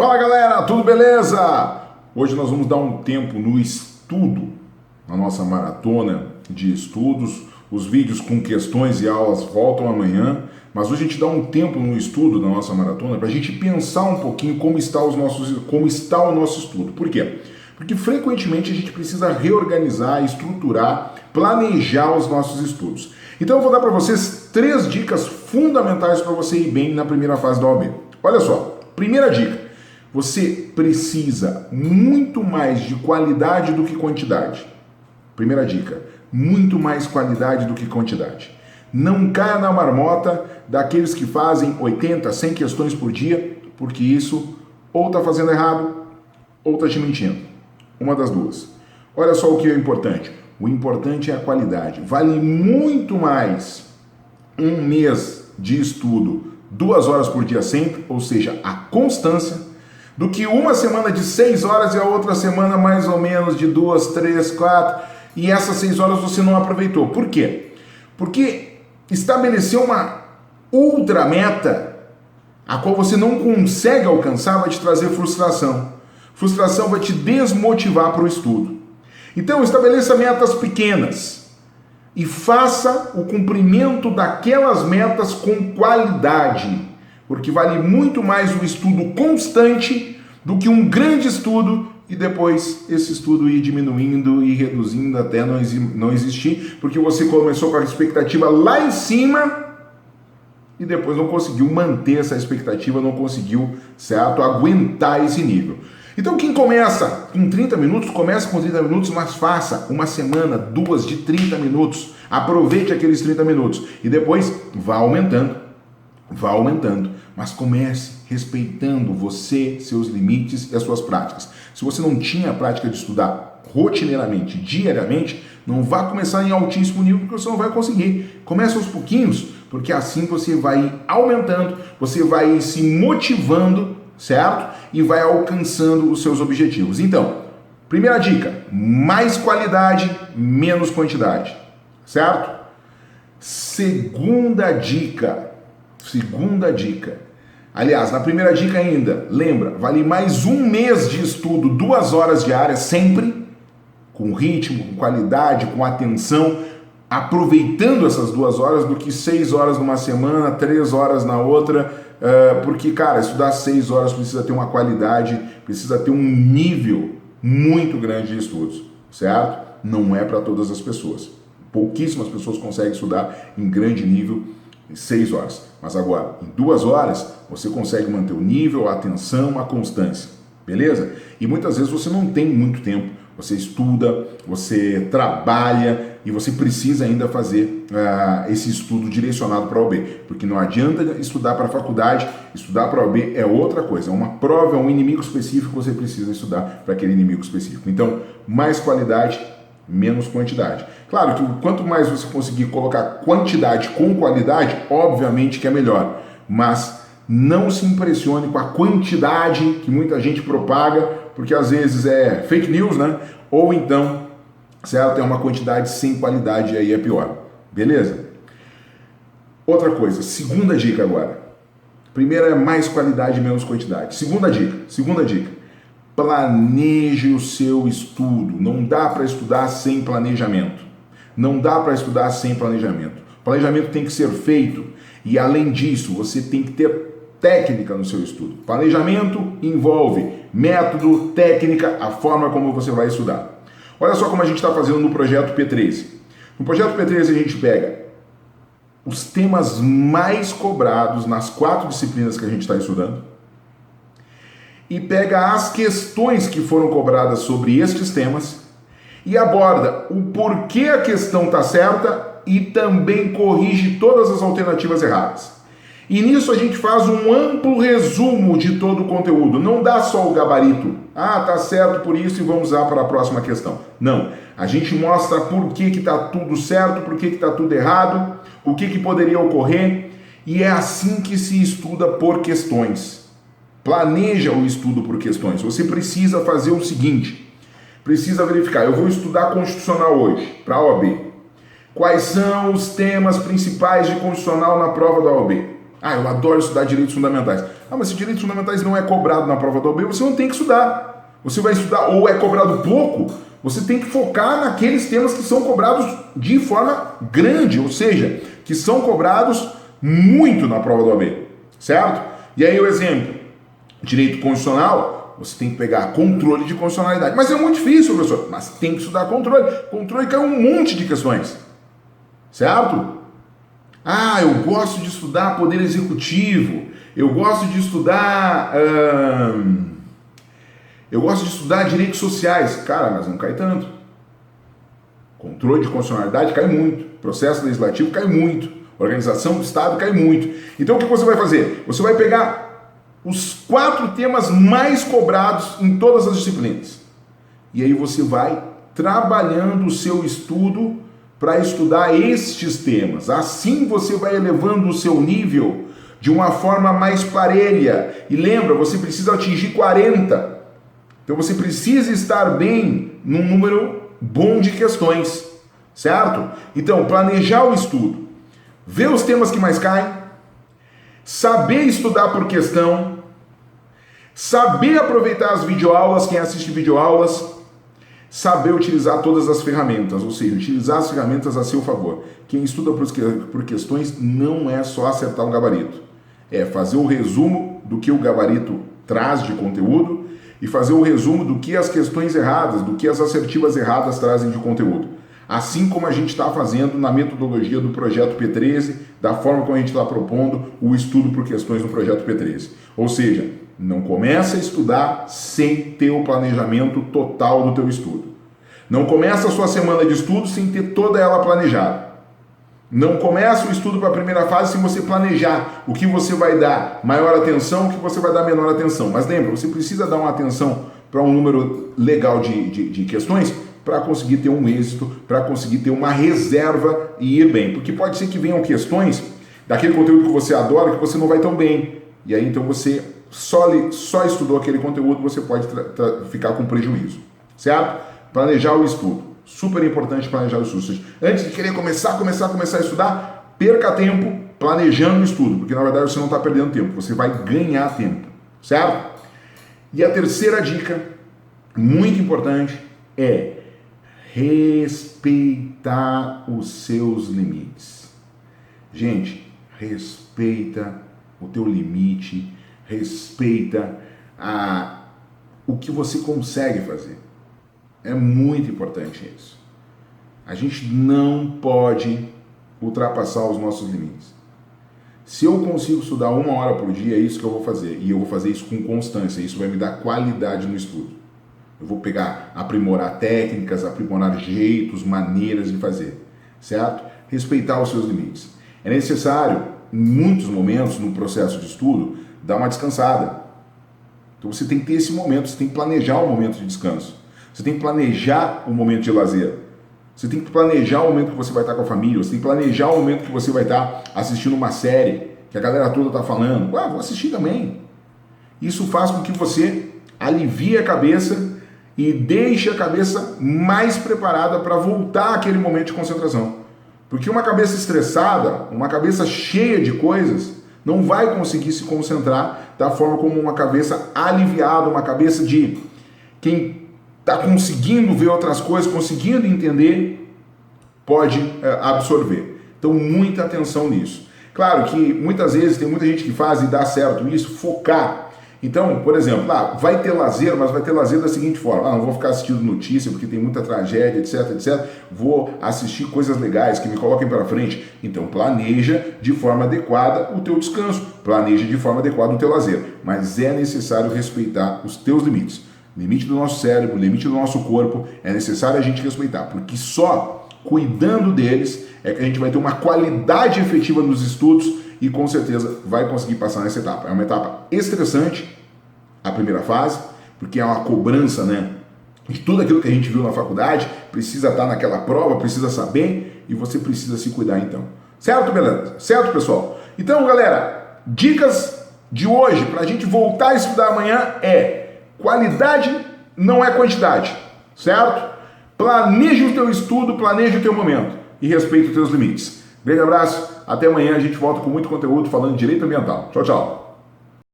Fala galera, tudo beleza? Hoje nós vamos dar um tempo no estudo, na nossa maratona de estudos. Os vídeos com questões e aulas voltam amanhã, mas hoje a gente dá um tempo no estudo da nossa maratona para a gente pensar um pouquinho como está o nosso estudo. Por quê? Porque frequentemente a gente precisa reorganizar, estruturar, planejar os nossos estudos. Então eu vou dar para vocês 3 dicas fundamentais para você ir bem na primeira fase da OAB. Olha só, primeira dica. Você precisa muito mais de qualidade do que quantidade. Primeira dica, muito mais qualidade do que quantidade. Não caia na marmota daqueles que fazem 80, 100 questões por dia, porque isso ou está fazendo errado ou está te mentindo. Uma das duas. Olha só o que é importante. O importante é a qualidade. Vale muito mais um mês de estudo, 2 horas por dia sempre, ou seja, a constância, do que uma semana de 6 horas e a outra semana mais ou menos de 2, 3, 4, e essas 6 horas você não aproveitou. Por quê? Porque estabelecer uma ultra meta, a qual você não consegue alcançar, vai te trazer frustração. Frustração vai te desmotivar para o estudo. Então estabeleça metas pequenas e faça o cumprimento daquelas metas com qualidade. Porque vale muito mais um estudo constante do que um grande estudo e depois esse estudo ir diminuindo e reduzindo até não existir, porque você começou com a expectativa lá em cima e depois não conseguiu manter essa expectativa, não conseguiu, certo, aguentar esse nível. Então quem começa com 30 minutos, comece com 30 minutos, mas faça uma semana, 2 de 30 minutos. Aproveite aqueles 30 minutos e depois vá aumentando. Vá aumentando, mas comece respeitando você, seus limites e as suas práticas. Se você não tinha a prática de estudar rotineiramente, diariamente, não vá começar em altíssimo nível porque você não vai conseguir. Comece aos pouquinhos, porque assim você vai ir aumentando, você vai ir se motivando, certo? E vai alcançando os seus objetivos. Então, primeira dica, mais qualidade, menos quantidade, certo? Segunda dica, aliás, na primeira dica ainda, lembra, vale mais um mês de estudo, 2 horas diárias, sempre, com ritmo, com qualidade, com atenção, aproveitando essas 2 horas do que 6 horas numa semana, 3 horas na outra, porque, cara, estudar 6 horas precisa ter uma qualidade, precisa ter um nível muito grande de estudos, certo? Não é para todas as pessoas. Pouquíssimas pessoas conseguem estudar em grande nível em 6 horas. Mas agora, em 2 horas, você consegue manter o nível, a atenção, a constância. Beleza? E muitas vezes você não tem muito tempo. Você estuda, você trabalha e você precisa ainda fazer esse estudo direcionado para a OAB. Porque não adianta estudar para a faculdade, estudar para a OAB é outra coisa. É uma prova, é um inimigo específico, você precisa estudar para aquele inimigo específico. Então, mais qualidade, menos quantidade. Claro que quanto mais você conseguir colocar quantidade com qualidade, obviamente que é melhor, mas não se impressione com a quantidade que muita gente propaga, porque às vezes é fake news, né? Ou então, certo, é uma quantidade sem qualidade e aí é pior. Beleza? Outra coisa, segunda dica agora. Primeira é mais qualidade, menos quantidade. Segunda dica. Planeje o seu estudo. Não dá para estudar sem planejamento. Planejamento tem que ser feito e, além disso, você tem que ter técnica no seu estudo. Planejamento envolve método, técnica, a forma como você vai estudar. Olha só como a gente está fazendo no projeto P13. No projeto P13 a gente pega os temas mais cobrados nas 4 disciplinas que a gente está estudando e pega as questões que foram cobradas sobre estes temas e aborda o porquê a questão está certa e também corrige todas as alternativas erradas. E nisso a gente faz um amplo resumo de todo o conteúdo. Não dá só o gabarito. Ah, tá certo por isso e vamos lá para a próxima questão. Não. A gente mostra por que está tudo certo, por que está tudo errado, o que poderia ocorrer. E é assim que se estuda por questões. Planeja o estudo por questões. Você precisa fazer o seguinte. Precisa verificar. Eu vou estudar constitucional hoje, para a OAB. Quais são os temas principais de constitucional na prova da OAB? Ah, eu adoro estudar direitos fundamentais. Ah, mas se direitos fundamentais não é cobrado na prova da OAB, você não tem que estudar. Você vai estudar ou é cobrado pouco, você tem que focar naqueles temas que são cobrados de forma grande, ou seja, que são cobrados muito na prova da OAB, certo? E aí o exemplo, direito constitucional, você tem que pegar controle de constitucionalidade. Mas é muito difícil, professor, mas tem que estudar controle. Controle cai um monte de questões, certo? Ah, eu gosto de estudar poder executivo, eu gosto de estudar direitos sociais. Cara, mas não cai tanto. Controle de constitucionalidade cai muito, processo legislativo cai muito, organização do Estado cai muito. Então o que você vai fazer? Você vai pegar os 4 temas mais cobrados em todas as disciplinas. E aí você vai trabalhando o seu estudo para estudar estes temas. Assim você vai elevando o seu nível de uma forma mais parelha. E lembra, você precisa atingir 40. Então você precisa estar bem num número bom de questões, certo? Então, planejar o estudo, ver os temas que mais caem, saber estudar por questão, saber aproveitar as videoaulas, quem assiste videoaulas, saber utilizar todas as ferramentas, ou seja, utilizar as ferramentas a seu favor. Quem estuda por questões não é só acertar um gabarito, é fazer o resumo do que o gabarito traz de conteúdo e fazer o resumo do que as questões erradas, do que as assertivas erradas trazem de conteúdo. Assim como a gente está fazendo na metodologia do projeto P13, da forma como a gente está propondo o estudo por questões no projeto P13. Ou seja, não começa a estudar sem ter o planejamento total do teu estudo. Não começa a sua semana de estudo sem ter toda ela planejada. Não começa o estudo para a primeira fase sem você planejar o que você vai dar maior atenção, o que você vai dar menor atenção. Mas lembra, você precisa dar uma atenção para um número legal de questões para conseguir ter um êxito, para conseguir ter uma reserva e ir bem. Porque pode ser que venham questões daquele conteúdo que você adora que você não vai tão bem. E aí então você só estudou aquele conteúdo, você pode ficar com prejuízo. Certo? Planejar o estudo. Super importante planejar o estudo. Antes de querer começar a estudar, perca tempo planejando o estudo, porque na verdade você não está perdendo tempo, você vai ganhar tempo, certo? E a terceira dica, muito importante, é respeitar os seus limites. Gente, respeita o teu limite, respeita o que você consegue fazer. É muito importante isso. A gente não pode ultrapassar os nossos limites. Se eu consigo estudar 1 hora por dia, é isso que eu vou fazer. E eu vou fazer isso com constância. Isso vai me dar qualidade no estudo. Eu vou aprimorar técnicas, aprimorar jeitos, maneiras de fazer. Certo? Respeitar os seus limites. É necessário, em muitos momentos no processo de estudo, dar uma descansada. Então você tem que ter esse momento, você tem que planejar o momento de descanso. Você tem que planejar o momento de lazer. Você tem que planejar o momento que você vai estar com a família. Você tem que planejar o momento que você vai estar assistindo uma série que a galera toda está falando. Vou assistir também. Isso faz com que você alivie a cabeça e deixe a cabeça mais preparada para voltar àquele momento de concentração. Porque uma cabeça estressada, uma cabeça cheia de coisas, não vai conseguir se concentrar da forma como uma cabeça aliviada, uma cabeça de quem está conseguindo ver outras coisas, conseguindo entender, pode absorver. Então, muita atenção nisso. Claro que muitas vezes tem muita gente que faz e dá certo isso, focar. Então, por exemplo, vai ter lazer, mas vai ter lazer da seguinte forma. Não vou ficar assistindo notícia porque tem muita tragédia, etc, etc. Vou assistir coisas legais que me coloquem para frente. Então, planeja de forma adequada o teu descanso. Planeja de forma adequada o teu lazer. Mas é necessário respeitar os teus limites. Limite do nosso cérebro, limite do nosso corpo, é necessário a gente respeitar, porque só cuidando deles é que a gente vai ter uma qualidade efetiva nos estudos e com certeza vai conseguir passar nessa etapa. É uma etapa estressante, a primeira fase, porque é uma cobrança, de tudo aquilo que a gente viu na faculdade, precisa estar naquela prova, precisa saber e você precisa se cuidar então. Certo, beleza? Certo, pessoal? Então, galera, dicas de hoje para a gente voltar a estudar amanhã qualidade não é quantidade, certo? Planeje o teu estudo, planeje o teu momento e respeite os teus limites. Grande abraço, até amanhã, a gente volta com muito conteúdo falando de direito ambiental. Tchau, tchau.